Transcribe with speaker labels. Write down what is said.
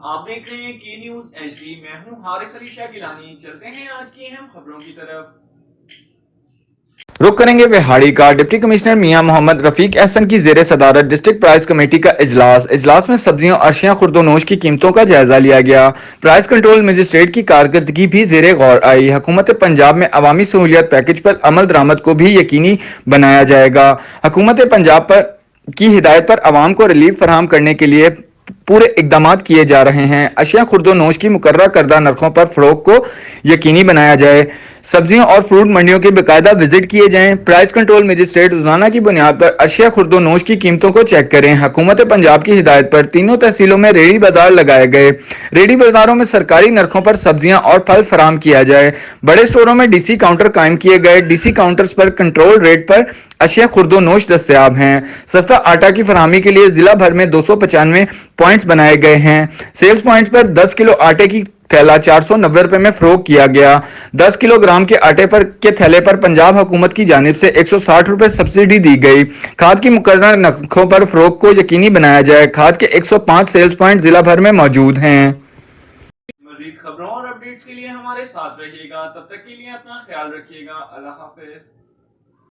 Speaker 1: آپ دیکھ رہے ہیں کی نیوز ایچ ڈی، میں ہوں حارث علی شاہ گیلانی۔ چلتے ہیں آج کی اہم خبروں کی طرف۔
Speaker 2: رخ کریں گے وہاڑی کا۔ ڈپٹی کمشنر میاں محمد رفیق احسن کی زیر صدارت ڈسٹرکٹ پرائس کمیٹی کا اجلاس میں سبزیوں اشیاء خرد و نوش کی قیمتوں کا جائزہ لیا گیا۔ پرائس کنٹرول مجسٹریٹ کی کارکردگی بھی زیر غور آئی۔ حکومت پنجاب میں عوامی سہولیات پیکج پر عمل درآمد کو بھی یقینی بنایا جائے گا۔ حکومت پنجاب کی ہدایت پر عوام کو ریلیف فراہم کرنے کے لیے پورے اقدامات کیے جا رہے ہیں۔ اشیاء خرد و نوش کی مقررہ کردہ نرخوں پر فروغ کو یقینی بنایا جائے۔ سبزیوں اور فروٹ منڈیوں کے باقاعدہ وزٹ کیے جائیں۔ پرائس کنٹرول مجسٹریٹ روزانہ کی بنیاد پر اشیاء خرد و نوش کی قیمتوں کو چیک کریں۔ حکومت پنجاب کی ہدایت پر تینوں تحصیلوں میں ریڑھی بازار لگائے گئے۔ ریڑھی بازاروں میں سرکاری نرخوں پر سبزیاں اور پھل فراہم کیا جائے۔ بڑے اسٹوروں میں ڈی سی کاؤنٹر قائم کیے گئے۔ ڈی سی کاؤنٹرز پر کنٹرول ریٹ پر اشیاء خرد و نوش دستیاب ہیں۔ سستا آٹا کی فراہمی کے لیے ضلع بھر میں 295 پوائنٹس بنائے گئے ہیں۔ سیلز پوائنٹس پر 10 کلو آٹے کی تھیلا 490 روپے میں فروخت کیا گیا۔ 10 کلو گرام کے آٹے کے تھیلے پر پنجاب حکومت کی جانب سے 160 روپے سبسڈی دی گئی۔ کھاد کی مقررہ نرخوں پر فروخت کو یقینی بنایا جائے۔ کھاد کے 105 سیلز پوائنٹ ضلع بھر میں موجود ہیں۔
Speaker 1: مزید خبروں اور اپڈیٹس کے لیے ہمارے ساتھ رہیے گا، تب تک کے لیے اپنا خیال رکھیے گا۔ اللہ حافظ۔